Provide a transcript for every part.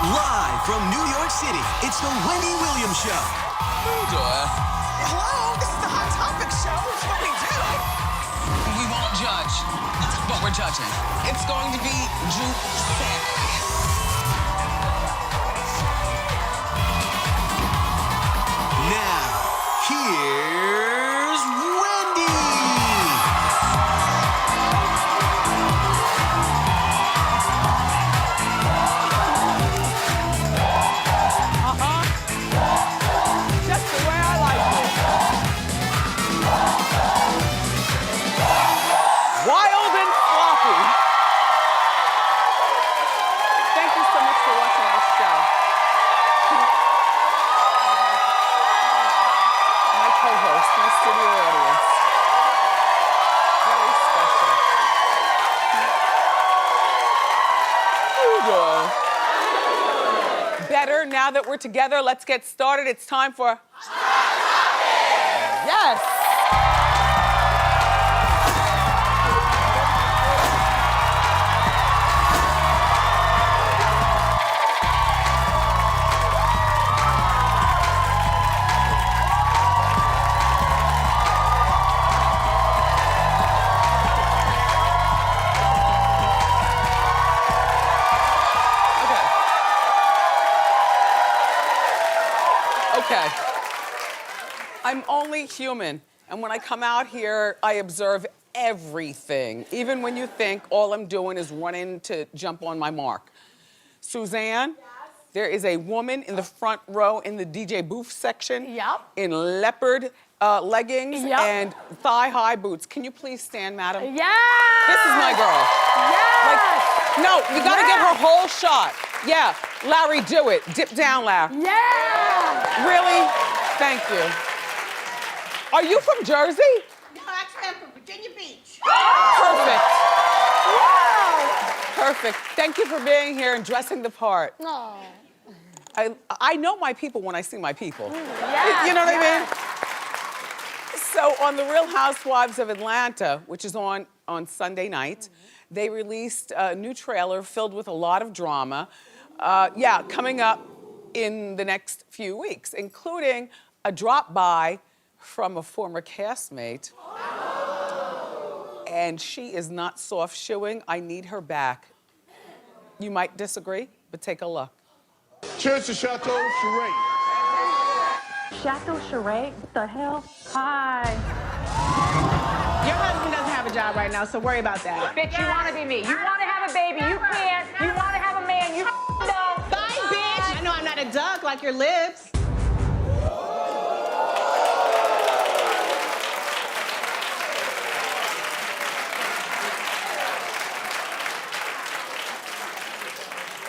Live from New York City, it's the Wendy Williams Show. Hello, this is the Hot Topic Show. It's what we do. We won't judge, but we're judging. It's going to be juicy. Now, here's Wendy. Just the way I like it. Wild and floppy. Thank you so much for watching this show. My co-host, my studio audience. Very special. Better now that we're together. Let's get started. It's time for Yes. Okay. I'm only human, and when I come out here, I observe everything, even when you think all I'm doing is running to jump on my mark. Suzanne, there is a woman in the front row in the DJ booth section Yep. in leopard leggings Yep. and thigh-high boots. Can you please stand, madam? Yes! This is my girl. Yes! No, you gotta get her Yes! whole shot. Yeah, Larry, do it. Dip down, Larry. Yeah! Really? Thank you. Are you from Jersey? No, actually, I'm from Virginia Beach. Perfect. Wow! Perfect. Thank you for being here and dressing the part. Oh. I know my people when I see my people. Yes, You know what I yes. mean? So on The Real Housewives of Atlanta, which is on Sunday night, they released a new trailer filled with a lot of drama. Coming up in the next few weeks, including a drop-by from a former castmate. And she is not soft-shoeing. I need her back. You might disagree, but take a look. Cheers to Chateau Charade. Chateau Charade? What the hell? Hi. Your husband doesn't have a job right now, so worry about that. Bitch, you wanna be me. You wanna have a baby. You can't. You wanna have a man. You don't. Bye, bitch. I know I'm not a duck like your lips.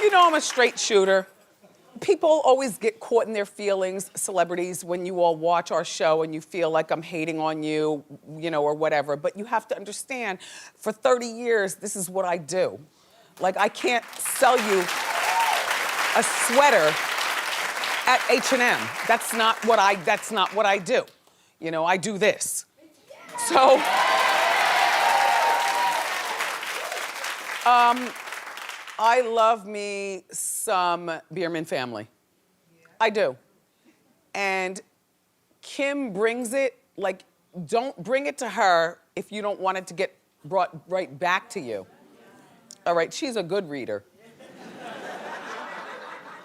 You know I'm a straight shooter. People always get caught in their feelings, celebrities, when you all watch our show and you feel like I'm hating on you, or whatever. But you have to understand, for 30 years, this is what I do. Like, I can't sell you a sweater at H&M. That's not what I do. I do this. So, I love me some Bierman family. I do. And Kim brings it, like, don't bring it to her if you don't want it to get brought right back to you. All right, she's a good reader.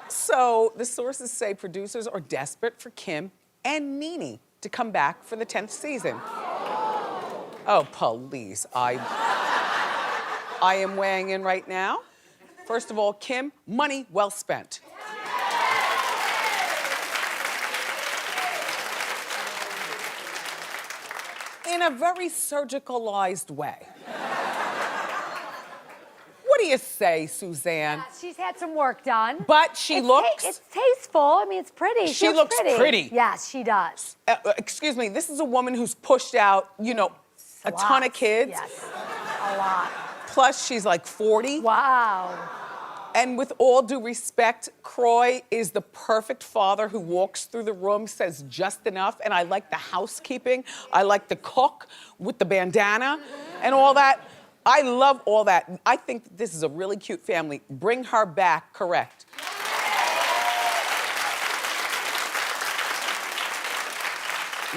So the sources say producers are desperate for Kim and NeNe to come back for the 10th season. Oh, please, I am weighing in right now. First of all, Kim, money well spent. In a very surgicalized way. What do you say, Suzanne? She's had some work done. But she looks... It's tasteful. I mean, it's pretty. She feels looks pretty. Yes, she does. Excuse me, this is a woman who's pushed out, a ton of kids. Yes, a lot. Plus, she's like 40. Wow. And with all due respect, Croy is the perfect father who walks through the room, says just enough, and I like the housekeeping. I like the cook with the bandana and all that. I love all that. I think this is a really cute family. Bring her back, correct.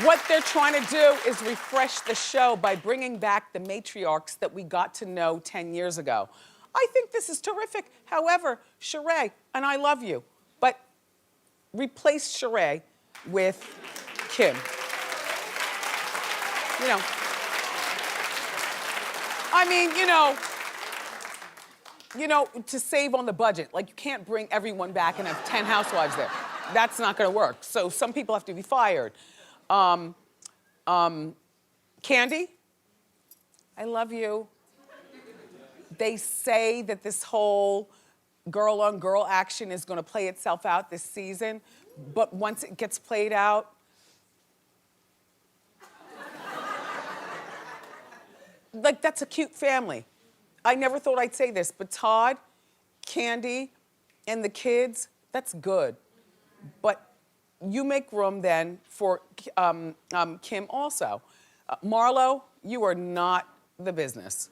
What they're trying to do is refresh the show by bringing back the matriarchs that we got to know 10 years ago. I think this is terrific. However, Sheree, and I love you, but replace Sheree with Kim. You know, I mean, to save on the budget. Like, you can't bring everyone back and have 10 housewives there. That's not gonna work. So some people have to be fired. Candy, I love you. They say that this whole girl-on-girl action is gonna play itself out this season, but once it gets played out, like, that's a cute family. I never thought I'd say this, but Todd, Candy, and the kids, that's good. But you make room then for Kim also. Marlo, you are not the business.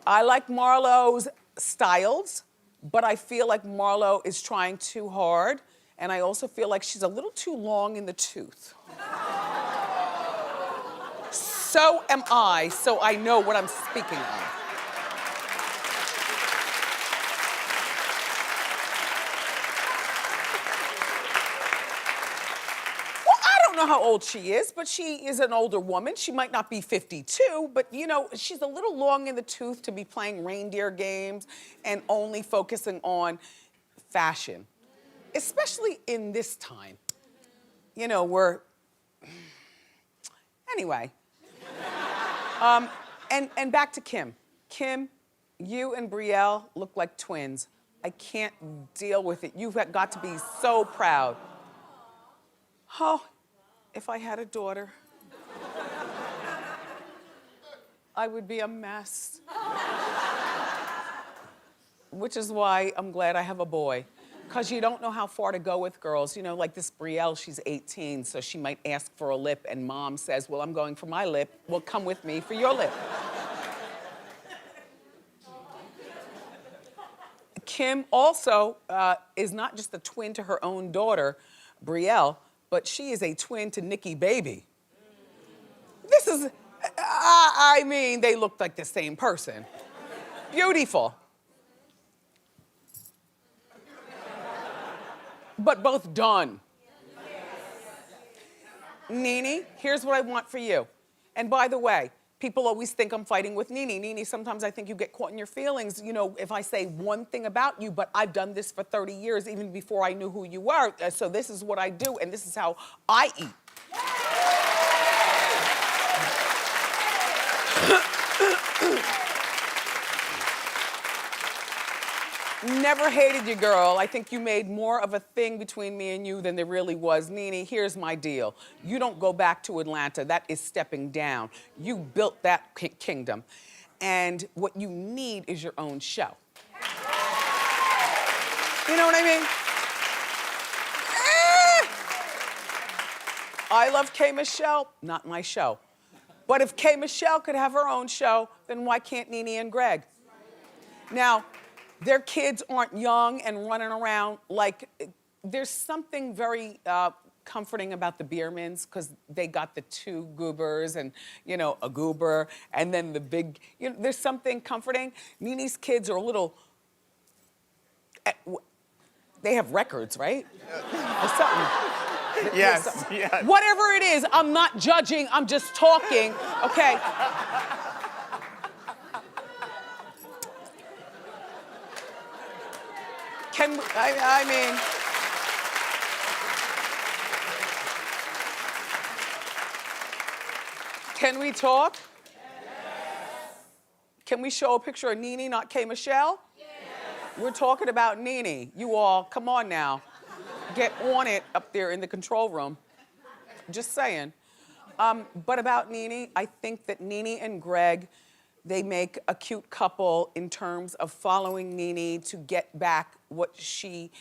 I like Marlo's styles, but I feel like Marlo is trying too hard, and I also feel like she's a little too long in the tooth. So am I, so I know what I'm speaking of. Well, I don't know how old she is, but she is an older woman. She might not be 52, but she's a little long in the tooth to be playing reindeer games and only focusing on fashion, especially in this time. We're, anyway. And back to Kim. Kim, you and Brielle look like twins. I can't deal with it. You've got to be so proud. Oh, if I had a daughter, I would be a mess. Which is why I'm glad I have a boy. Because you don't know how far to go with girls. Like this Brielle, she's 18, so she might ask for a lip, and mom says, well, I'm going for my lip. Well, come with me for your lip. Kim also is not just a twin to her own daughter, Brielle, but she is a twin to Nikki Baby. This is, I mean, they look like the same person. Beautiful. But both done. NeNe, here's what I want for you. And by the way, people always think I'm fighting with NeNe. NeNe, sometimes I think you get caught in your feelings, if I say one thing about you, but I've done this for 30 years, even before I knew who you were. So this is what I do, and this is how I eat. Never hated you, girl. I think you made more of a thing between me and you than there really was. NeNe, here's my deal. You don't go back to Atlanta. That is stepping down. You built that kingdom. And what you need is your own show. You know what I mean? I love K. Michelle, not my show. But if K. Michelle could have her own show, then why can't NeNe and Greg? Now, their kids aren't young and running around like, there's something very comforting about the Biermans, because they got the two goobers and, a goober, and then the big, there's something comforting. NeNe's kids are a little, they have records, right? Or something. Yes, yes. Whatever it is, I'm not judging, I'm just talking, okay? I mean, can we talk? Yes. Can we show a picture of NeNe, not K. Michelle? Yes. We're talking about NeNe. You all, come on now. Get on it up there in the control room. Just saying. But about NeNe, I think that NeNe and Greg, they make a cute couple in terms of following NeNe to get back what she,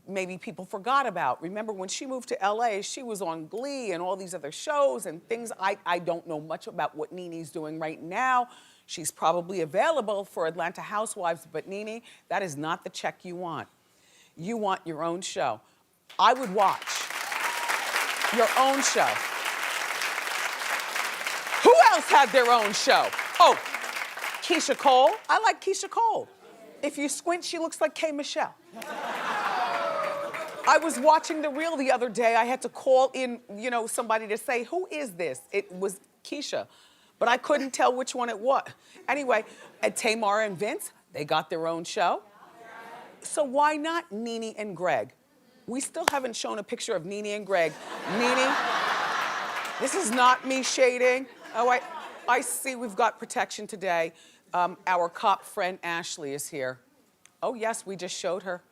maybe people forgot about. Remember when she moved to LA, she was on Glee and all these other shows and things. I don't know much about what NeNe's doing right now. She's probably available for Atlanta Housewives, but NeNe, that is not the check you want. You want your own show. I would watch. Your own show. Who else had their own show? Oh, Keisha Cole. I like Keisha Cole. If you squint, she looks like K. Michelle. I was watching The Real the other day. I had to call in, somebody to say, who is this? It was Keisha, but I couldn't tell which one it was. Anyway, at Tamar and Vince, they got their own show. So why not NeNe and Greg? We still haven't shown a picture of NeNe and Greg. NeNe, this is not me shading. Oh, I see we've got protection today. Our cop friend Ashley is here. Oh yes, we just showed her.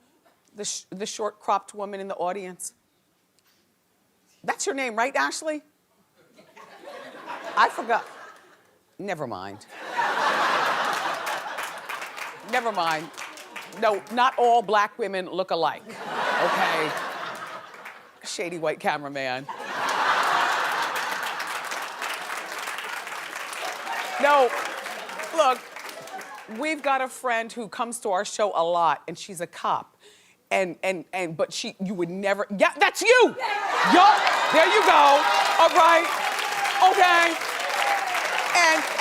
The short cropped woman in the audience. That's your name, right, Ashley? I forgot. Never mind. Never mind. No, not all black women look alike, okay? Shady white cameraman. No, look, we've got a friend who comes to our show a lot, and she's a cop. But you would never, yeah, that's you! Yup, there you go, all right, okay.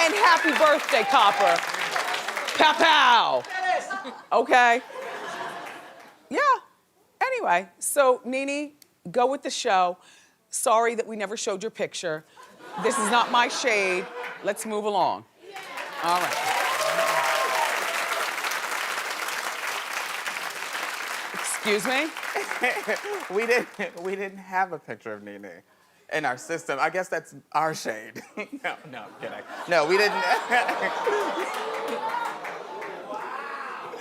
And happy birthday, copper. Pow pow. Okay. Yeah, anyway, so NeNe, go with the show. Sorry that we never showed your picture. This is not my shade. Let's move along. All right. Excuse me? We didn't have a picture of NeNe in our system. I guess that's our shade. No, I'm kidding. No, we didn't.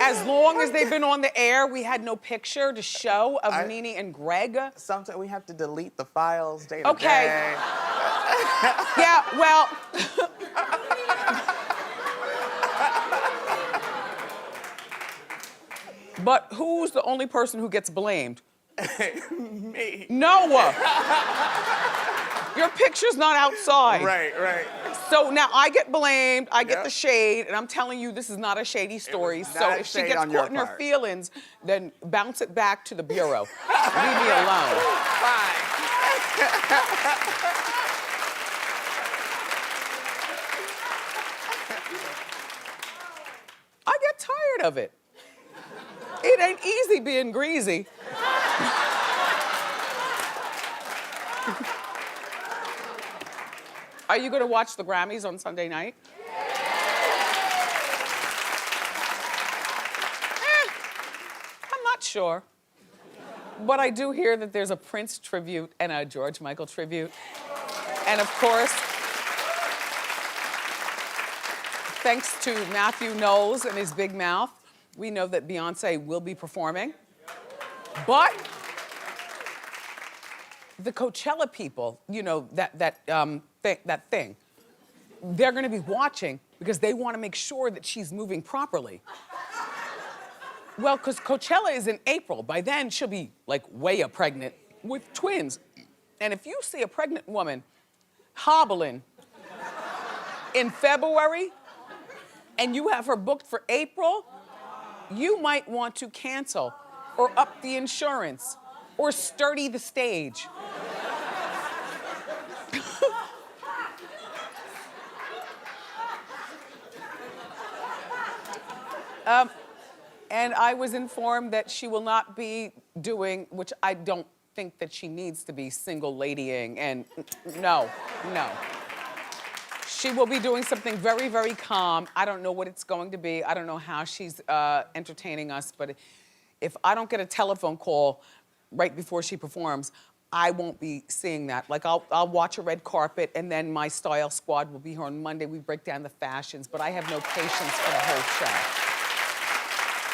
As long as they've been on the air, we had no picture to show of NeNe and Greg. Sometimes we have to delete the files day to Okay. day. Yeah, well. But who's the only person who gets blamed? Me. Noah. Your picture's not outside. Right. So now I get blamed, I get the shade, and I'm telling you this is not a shady story. So if she gets caught in her feelings, then bounce it back to the bureau. Leave me alone. Fine. I get tired of it. It ain't easy being greasy. Are you gonna watch the Grammys on Sunday night? I'm not sure. But I do hear that there's a Prince tribute and a George Michael tribute. And of course, thanks to Matthew Knowles and his big mouth, we know that Beyonce will be performing. But the Coachella people, that thing, they're gonna be watching because they wanna make sure that she's moving properly. Well, because Coachella is in April. By then, she'll be like way pregnant with twins. And if you see a pregnant woman hobbling in February and you have her booked for April, you might want to cancel or up the insurance or sturdy the stage. And I was informed that she will not be doing, which I don't think that she needs to be, single ladying, and no. She will be doing something very, very calm. I don't know what it's going to be. I don't know how she's entertaining us, but if I don't get a telephone call right before she performs, I won't be seeing that. Like, I'll watch a red carpet, and then my style squad will be here on Monday. We break down the fashions, but I have no patience for the whole show.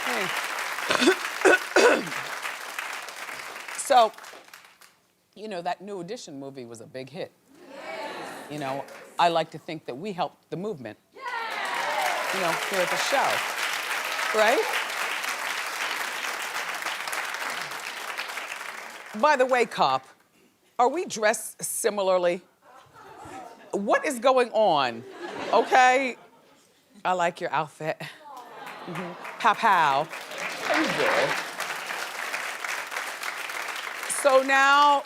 Hey. So, that New Edition movie was a big hit. I like to think that we helped the movement, here at the show, right? By the way, cop, are we dressed similarly? What is going on? Okay, I like your outfit. Pow pow. How you doing? So now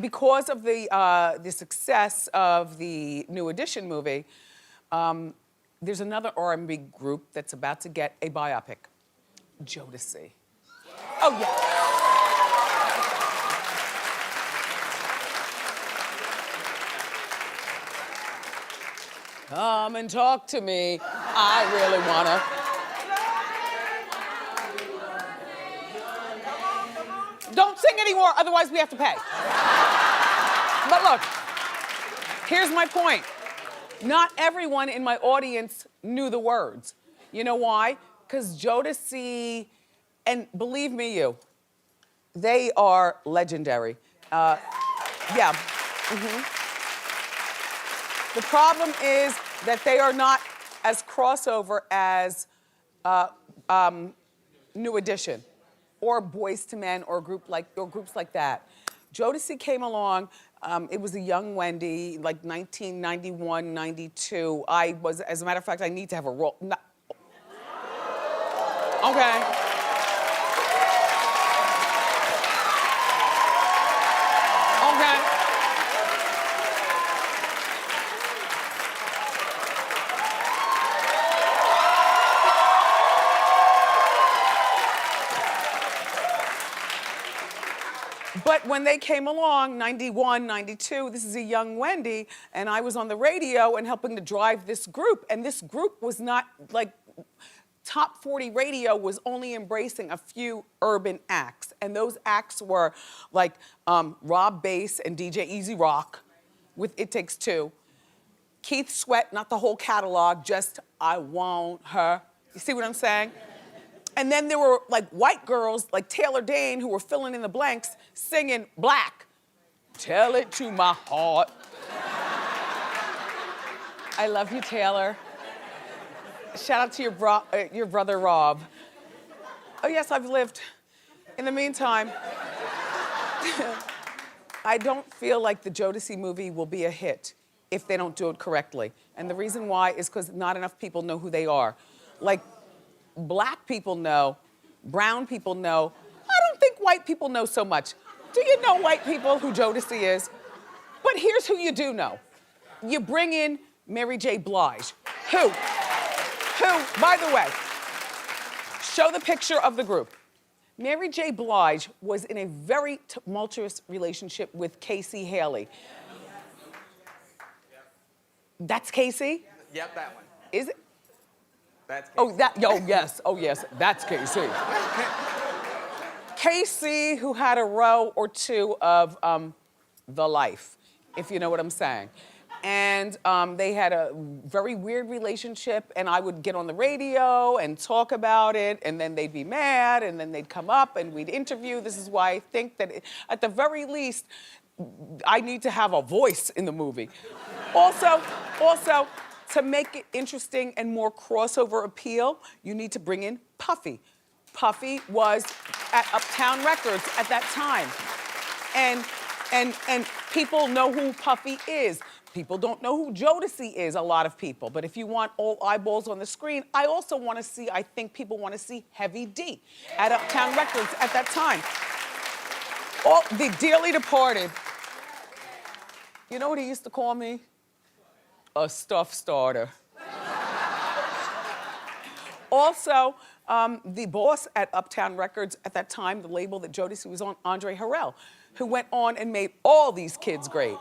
because of the success of the New Edition movie, there's another R&B group that's about to get a biopic, Jodeci. Oh yeah. Come and talk to me. I really wanna. Don't sing anymore, otherwise we have to pay. But look, here's my point. Not everyone in my audience knew the words. You know why? Because Jodeci, and believe me you, they are legendary. Yeah. The problem is that they are not as crossover as New Edition or Boys to Men or groups like that. Jodeci came along. It was a young Wendy, like 1991, 92. I was, as a matter of fact, I need to have a role. No. Okay. Okay. But when they came along, 91, 92, this is a young Wendy, and I was on the radio and helping to drive this group. And this group was not, like, Top 40 radio was only embracing a few urban acts. And those acts were like Rob Bass and DJ Easy Rock with It Takes Two. Keith Sweat, not the whole catalog, just I Want Her. You see what I'm saying? And then there were like white girls like Taylor Dane who were filling in the blanks singing Black. Tell it to my heart. I love you, Taylor. Shout out to your brother, Rob. Oh yes, I've lived. In the meantime, I don't feel like the Jodeci movie will be a hit if they don't do it correctly. And the reason why is because not enough people know who they are. Like, black people know, brown people know. I don't think white people know so much. Do you know white people who Jodeci is? But here's who you do know. You bring in Mary J. Blige, who, by the way, show the picture of the group. Mary J. Blige was in a very tumultuous relationship with Casey Haley. That's Casey? Yep, that one. Is it? That's Casey. Oh yes, that's Casey. Casey, who had a row or two of The Life, if you know what I'm saying. And they had a very weird relationship, and I would get on the radio and talk about it, and then they'd be mad, and then they'd come up and we'd interview. This is why I think that at the very least, I need to have a voice in the movie. Also, to make it interesting and more crossover appeal, you need to bring in Puffy. Puffy was at Uptown Records at that time. And people know who Puffy is. People don't know who Jodeci is, a lot of people. But if you want all eyeballs on the screen, I also want to see, I think people want to see Heavy D at Uptown Records at that time. All the dearly departed. You know what he used to call me? A stuff starter. Also, the boss at Uptown Records at that time, the label that Jodeci was on, Andre Harrell, who went on and made all these kids great.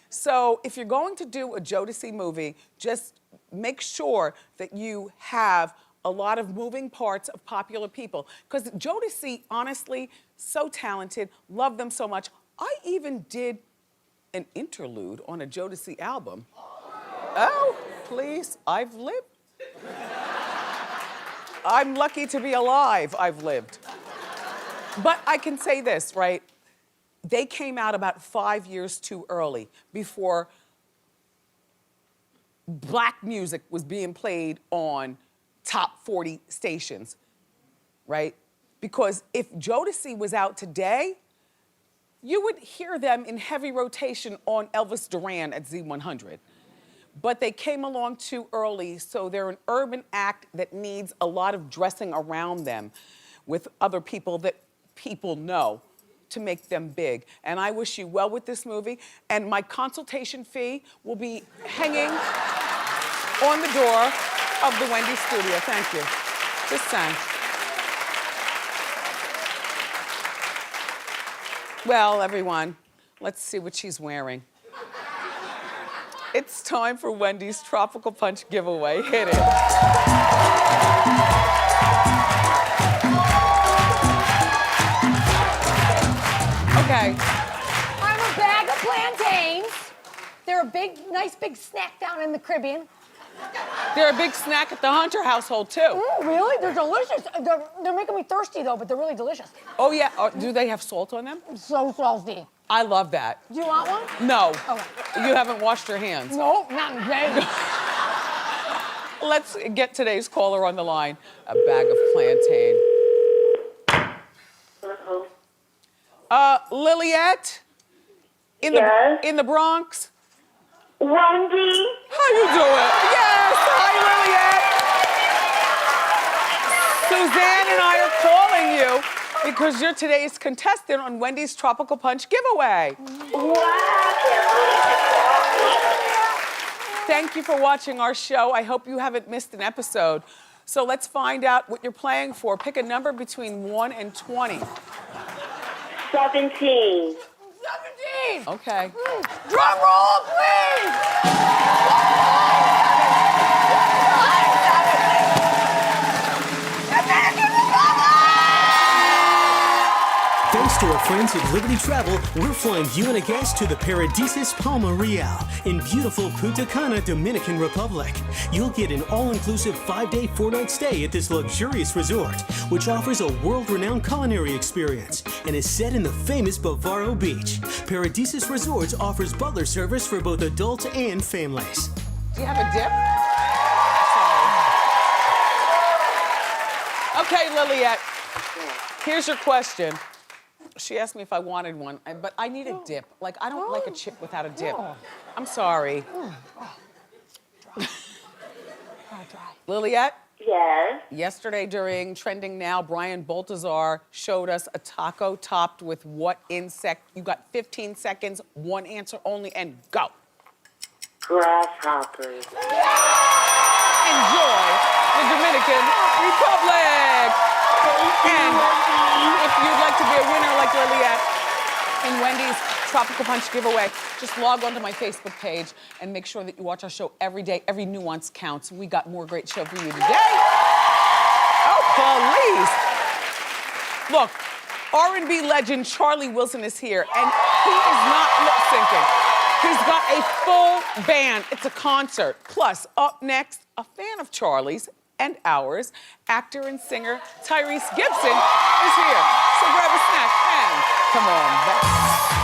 So if you're going to do a Jodeci movie, just make sure that you have a lot of moving parts of popular people. Because Jodeci, honestly, so talented, love them so much. I even did an interlude on a Jodeci album. Oh, please, I've lived. I'm lucky to be alive, I've lived. But I can say this, right? They came out about 5 years too early before black music was being played on top 40 stations, right? Because if Jodeci was out today, you would hear them in heavy rotation on Elvis Duran at Z100. But they came along too early, so they're an urban act that needs a lot of dressing around them with other people that people know to make them big. And I wish you well with this movie. And my consultation fee will be hanging on the door of the Wendy studio. Thank you. Just saying. Well, everyone, let's see what she's wearing. It's time for Wendy's Tropical Punch giveaway. Hit it. Okay. I'm a bag of plantains. They're a nice big snack down in the Caribbean. They're a big snack at the Hunter household, too. Really? They're delicious. They're making me thirsty, though, but they're really delicious. Oh, yeah. Do they have salt on them? So salty. I love that. Do you want one? No. Okay. You haven't washed your hands. No, not in days. Let's get today's caller on the line. A bag of plantain. Liliette? Yes? In the Bronx? Wendy? How you doing? Yes, hi, Liliette. Suzanne and I are calling you because you're today's contestant on Wendy's Tropical Punch giveaway. Thank you for watching our show. I hope you haven't missed an episode. So let's find out what you're playing for. Pick a number between 1 and 20. 17. 17! Okay. Drum roll, please! Thanks to our friends at Liberty Travel, we're flying you and a guest to the Paradisus Palma Real in beautiful Punta Cana, Dominican Republic. You'll get an all-inclusive 5-day, 4-night stay at this luxurious resort, which offers a world-renowned culinary experience and is set in the famous Bavaro Beach. Paradisus Resorts offers butler service for both adults and families. Do you have a dip? Sorry. Okay, Liliette. Here's your question. She asked me if I wanted one, but I need a dip. Like, I don't like a chip without a dip. I'm sorry. Liliette? Yes? Yesterday during Trending Now, Brian Baltazar showed us a taco topped with what insect? You got 15 seconds, one answer only, and go. Grasshoppers. Enjoy the Dominican Republic. And if you'd like to be a winner like Liliette in Wendy's Tropical Punch giveaway, just log onto my Facebook page and make sure that you watch our show every day. Every nuance counts. We got more great show for you today. Oh, police. Look, R&B legend Charlie Wilson is here, and he is not lip-syncing. He's got a full band. It's a concert. Plus, up next, a fan of Charlie's and ours, actor and singer Tyrese Gibson is here. So grab a snack and come on back.